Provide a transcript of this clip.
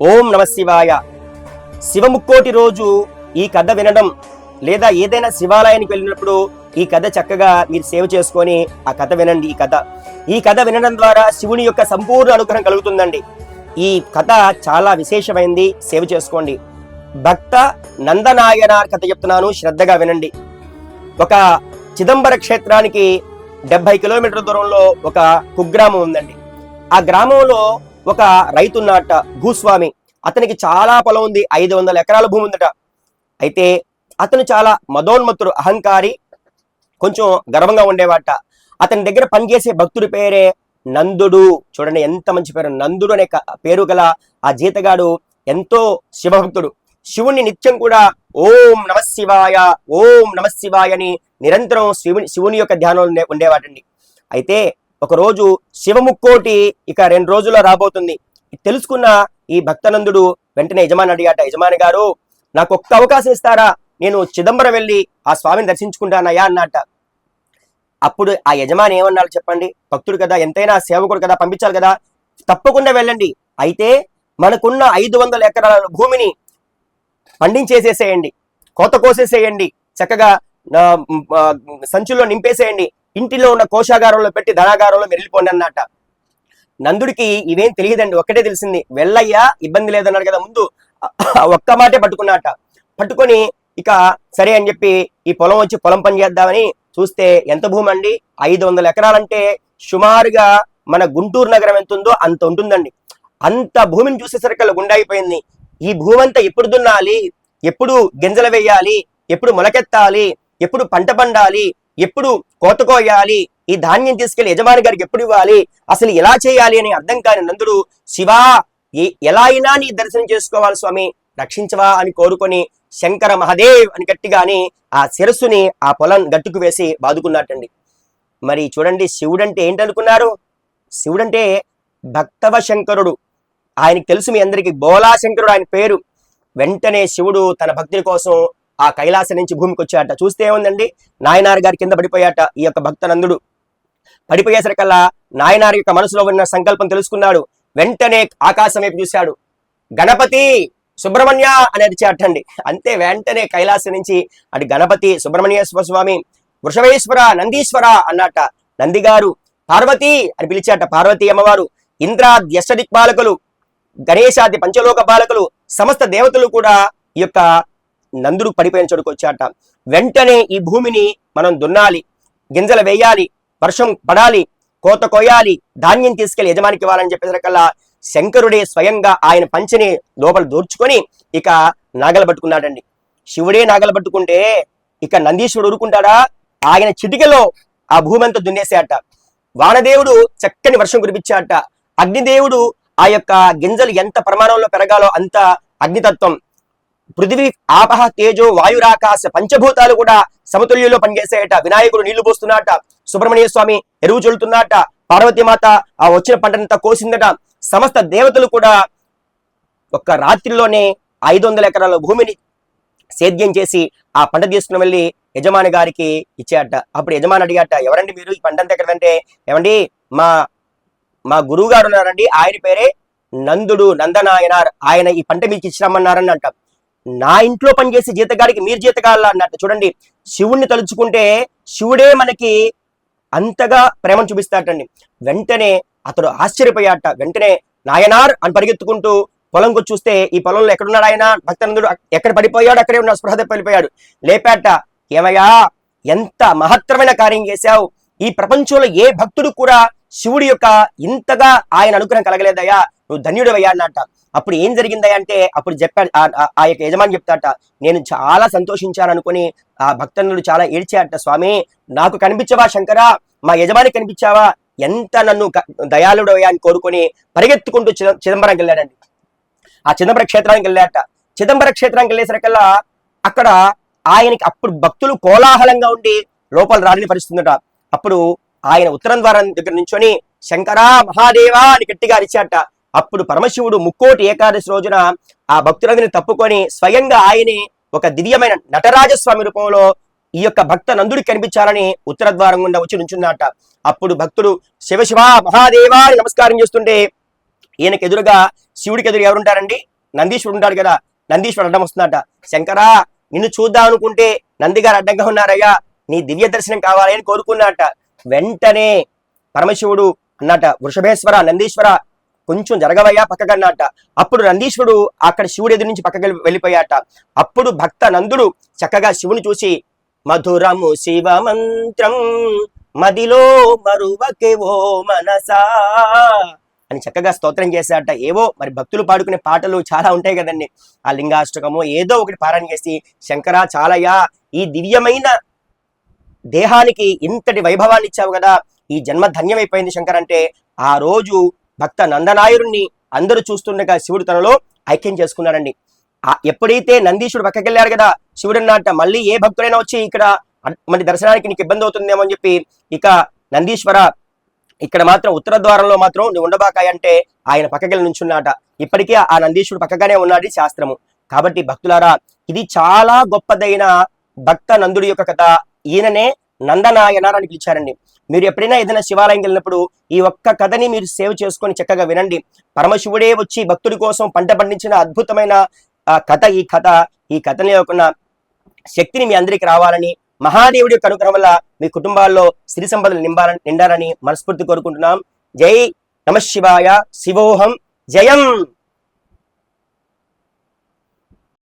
ఓం నమ శివాయ. శివముక్కోటి రోజు ఈ కథ వినడం లేదా ఏదైనా శివాలయానికి వెళ్ళినప్పుడు ఈ కథ చక్కగా మీరు సేవ్ చేసుకొని ఆ కథ వినండి. ఈ కథ వినడం ద్వారా శివుని యొక్క సంపూర్ణ అనుగ్రహం కలుగుతుందండి. ఈ కథ చాలా విశేషమైంది, సేవ్ చేసుకోండి. భక్త నందనాయనార్ కథ చెప్తున్నాను, శ్రద్ధగా వినండి. ఒక చిదంబర క్షేత్రానికి 70 కిలోమీటర్ల దూరంలో ఒక కుగ్రామం ఉందండి. ఆ గ్రామంలో ఒక రైతున్నట, భూస్వామి. అతనికి చాలా పొలం ఉంది, 500 ఎకరాల భూమి ఉందట. అయితే అతను చాలా మదోన్మత్తుడు, అహంకారి, కొంచెం గర్వంగా ఉండేవాట. అతని దగ్గర పనిచేసే భక్తుడి పేరే నందుడు. చూడండి ఎంత మంచి పేరు, నందుడు అనే పేరు గల ఆ జీతగాడు ఎంతో శివభక్తుడు. శివుణ్ణి నిత్యం కూడా ఓం నమ శివాయ, ఓం నమ శివాయ అని నిరంతరం శివుని యొక్క ధ్యానంలో ఉండేవాటండి. అయితే ఒకరోజు శివముక్కోటి ఇక 2 రోజుల్లో రాబోతుంది. తెలుసుకున్న ఈ భక్తనందుడు వెంటనే యజమాని అడిగాట, యజమాని గారు నాకు ఒక్క అవకాశం ఇస్తారా, నేను చిదంబరం వెళ్ళి ఆ స్వామిని దర్శించుకుంటానయ్యా అన్నట. అప్పుడు ఆ యజమాని ఏమన్నాడు చెప్పండి, భక్తుడు కదా, ఎంతైనా సేవకుడు కదా, పంపించాలి కదా, తప్పకుండా వెళ్ళండి. అయితే మనకున్న 500 ఎకరాల భూమిని పండించేసేసేయండి, కోత కోసేసేయండి, చక్కగా సంచుల్లో నింపేసేయండి, ఇంటిలో ఉన్న కోశాగారంలో పెట్టి ధనాగారంలో వెళ్ళిపోండి అన్నట. నందుడికి ఇవేం తెలియదండి, ఒక్కటే తెలిసింది, వెళ్ళయ్యా ఇబ్బంది లేదన్నాడు కదా, ముందు ఒక్క మాటే పట్టుకున్నట. పట్టుకొని ఇక సరే అని చెప్పి ఈ పొలం వచ్చి పొలం పని చేద్దామని చూస్తే ఎంత భూమి అండి, 500 ఎకరాలంటే సుమారుగా మన గుంటూరు నగరం ఎంత ఉందో అంత ఉంటుందండి. అంత భూమిని చూసేసరికి గుండె అయిపోయింది. ఈ భూమి అంతా ఎప్పుడు దున్నాలి, ఎప్పుడు గింజలు వేయాలి, ఎప్పుడు మొలకెత్తాలి, ఎప్పుడు పంట పండాలి, ఎప్పుడు కోత కోయాలి, ఈ ధాన్యం తీసుకెళ్లి యజమాని గారికి ఎప్పుడు ఇవ్వాలి, అసలు ఎలా చేయాలి అని అర్థం కాని నందుడు, శివా ఎలా అయినా నీ దర్శనం చేసుకోవాలి స్వామి, రక్షించవా అని కోరుకొని శంకర మహాదేవ్ అని గట్టిగాని ఆ శిరస్సుని ఆ పొలం గట్టుకు వేసి బాదుకున్నట్టండి. మరి చూడండి, శివుడంటే ఏంటనుకున్నారు? శివుడంటే భక్తవ శంకరుడు. ఆయనకి తెలుసు, మీ అందరికీ బోలాశంకరుడు ఆయన పేరు. వెంటనే శివుడు తన భక్తుల కోసం ఆ కైలాసం నుంచి భూమికి వచ్చాట. చూస్తే ఏముందండి, నాయనార్ గారి కింద పడిపోయాట. ఈ యొక్క భక్తనందుడు పడిపోయేసరికల్లా నాయనార్ యొక్క మనసులో ఉన్న సంకల్పం తెలుసుకున్నాడు. వెంటనే ఆకాశం వైపు చూశాడు, గణపతి సుబ్రహ్మణ్య అని అరిచాటండి. అంతే, వెంటనే కైలాసం నుంచి అటు గణపతి, సుబ్రహ్మణ్యేశ్వర స్వామి, వృషభేశ్వర, నందీశ్వర అన్నట. నందిగారు పార్వతి అని పిలిచాట. పార్వతి అమ్మవారు, ఇంద్రాది అష్టదిక్పాలకులు, గణేశాది పంచలోక పాలకులు, సమస్త దేవతలు కూడా ఈ యొక్క నందుడు పడిపోయిన చోటుకు వచ్చాట. వెంటనే ఈ భూమిని మనం దున్నాలి, గింజలు వేయాలి, వర్షం పడాలి, కోత కోయాలి, ధాన్యం తీసుకెళ్లి యజమానికి ఇవ్వాలని చెప్పేసరికల్లా శంకరుడే స్వయంగా ఆయన పంచని లోపల దూర్చుకొని ఇక నాగలు పట్టుకున్నాడండి. శివుడే నాగలు పట్టుకుంటే ఇక నందీశ్వరుడు ఊరుకుంటాడా? ఆయన చిటికలో ఆ భూమి అంతా దున్నేసాట. వానదేవుడు చక్కని వర్షం కురిపించాట. అగ్నిదేవుడు ఆ యొక్క గింజలు ఎంత ప్రమాణంలో పెరగాలో అంత అగ్నితత్వం, పృథివీ ఆపహ తేజో వాయురాకాశ పంచభూతాలు కూడా సమతుల్యంలో పనిచేసేట. వినాయకుడు నీళ్లు పోస్తున్నట, సుబ్రహ్మణ్య స్వామి ఎరువు చల్లుతున్నట, పార్వతీమాత ఆ వచ్చిన పంటనంతా కోసిందట. సమస్త దేవతలు కూడా ఒక్క రాత్రిలోనే 500 ఎకరాల భూమిని సేద్యం చేసి ఆ పంట తీసుకుని వెళ్ళి యజమాని గారికి ఇచ్చాట. అప్పుడు యజమాని అడిగాట, ఎవరండి మీరు, ఈ పంట అంతా ఎక్కడంటే, ఏమండి మా గురువు గారు ఉన్నారండి, ఆయన పేరే నందుడు, నందనాయనార్, ఆయన ఈ పంట మీకు ఇచ్చిరమ్మన్నారని అంట. నా ఇంట్లో పనిచేసే జీతగాడికి మీరు జీతగాళ్ళ అన్నట్టు. చూడండి, శివుణ్ణి తలుచుకుంటే శివుడే మనకి అంతగా ప్రేమను చూపిస్తాటండి. వెంటనే అతడు ఆశ్చర్యపోయాట. వెంటనే నాయనార్ అని పరిగెత్తుకుంటూ పొలంకు చూస్తే ఈ పొలంలో ఎక్కడున్నాడు ఆయన భక్తనందుడు, ఎక్కడ పడిపోయాడు అక్కడే ఉన్న స్పృహ వెళ్ళిపోయాడు. లేపాట, ఏమయ్యా ఎంత మహత్తరమైన కార్యం చేశావు, ఈ ప్రపంచంలో ఏ భక్తుడు కూడా శివుడి యొక్క ఇంతగా ఆయన అనుగ్రహం కలగలేదయ్యా, నువ్వు ధన్యుడవయ్యా అన్నట. అప్పుడు ఏం జరిగిందయ్యా అంటే, అప్పుడు చెప్పాడు ఆ యొక్క యజమాని చెప్తాట, నేను చాలా సంతోషించాను అనుకుని ఆ భక్తనుడు చాలా ఏడ్చాట. స్వామి నాకు కనిపించవా శంకరా, మా యజమాని కనిపించావా, ఎంత నన్ను దయాళుడవయ్యా అని కోరుకొని పరిగెత్తుకుంటూ చిదంబరంకి వెళ్ళాడండి. ఆ చిదంబర క్షేత్రానికి వెళ్ళాట. చిదంబర క్షేత్రానికి వెళ్ళేసరికల్లా అక్కడ ఆయనకి అప్పుడు భక్తులు కోలాహలంగా ఉండి లోపల రాని పరిస్థితుందట. అప్పుడు ఆయన ఉత్తరం ద్వారం దగ్గర నుంచొని శంకరా మహాదేవా అని గట్టిగా అరిచాట. అప్పుడు పరమశివుడు ముక్కోటి ఏకాదశి రోజున ఆ భక్తులందరినీ తప్పుకొని స్వయంగా ఆయనే ఒక దివ్యమైన నటరాజస్వామి రూపంలో ఈ యొక్క భక్త నందుడికి కనిపించాలని ఉత్తర ద్వారం గుండా వచ్చి నుంచున్నట. అప్పుడు భక్తుడు శివ శివ మహాదేవా అని నమస్కారం చేస్తుంటే ఈయనకి ఎదురుగా శివుడికి ఎదురు ఎవరుంటారండి? నందీశ్వరుడు ఉంటాడు కదా. నందీశ్వరుడు అడ్డం వస్తున్నట. శంకరా, నిన్ను చూద్దాం అనుకుంటే నందిగారు అడ్డంగా ఉన్నారయ్యా, నీ దివ్య దర్శనం కావాలి అని కోరుకున్నట. వెంటనే పరమశివుడు అన్నట, వృషభేశ్వర, నందీశ్వర కొంచెం జరగవయ్యా పక్కకన్నట. అప్పుడు నందీశ్వరుడు అక్కడ శివుడు ఎదురు నుంచి పక్కకి వెళ్ళిపోయాట. అప్పుడు భక్త నందుడు చక్కగా శివుని చూసి మధురము శివ మంత్రం మదిలో మరువకెవో మనసా అని చక్కగా స్తోత్రం చేశాట. ఏవో మరి భక్తులు పాడుకునే పాటలు చాలా ఉంటాయి కదండి, ఆ లింగాష్టకము ఏదో ఒకటి పారాయణ చేసి, శంకరా చాలయ్యా, ఈ దివ్యమైన దేహానికి ఇంతటి వైభవాన్ని ఇచ్చావు కదా, ఈ జన్మ ధన్యమైపోయింది శంకర్ అంటే, ఆ రోజు భక్త నందనాయుడిని అందరూ చూస్తుండగా శివుడు తనలో ఐక్యం చేసుకున్నాడండి. ఎప్పుడైతే నందీశుడు పక్కకెళ్ళాడు కదా, శివుడు అన్నట్ట మళ్ళీ ఏ భక్తుడైనా వచ్చి ఇక్కడ మరి దర్శనానికి నీకు ఇబ్బంది అవుతుందేమో అని చెప్పి, ఇక నందీశ్వర ఇక్కడ మాత్రం ఉత్తర ద్వారంలో మాత్రం నువ్వు ఉండబాకాయ అంటే ఆయన పక్కకెళ్ళి నుంచున్నాట. ఇప్పటికీ ఆ నందీశ్వరుడు పక్కగానే ఉన్నాడు శాస్త్రము. కాబట్టి భక్తులారా, ఇది చాలా గొప్పదైన భక్త నందుడి యొక్క కథ. ఈయననే నందనాయనార్ అని పిలిచారండి. మీరు ఎప్పుడైనా ఏదైనా శివాలయం వెళ్ళినప్పుడు ఈ ఒక్క కథని మీరు సేవ్ చేసుకొని చక్కగా వినండి. పరమశివుడే వచ్చి భక్తుడి కోసం పంట పండించిన అద్భుతమైన కథ ఈ కథ. ఈ కథని యొక్క శక్తిని మీ అందరికి రావాలని, మహాదేవుడి యొక్క అనుగ్రహం వల్ల మీ కుటుంబాల్లో సిరి సంపదలు నిండాలని మనస్ఫూర్తి కోరుకుంటున్నాం. జై నమ శివాయ. శివోహం. జయం.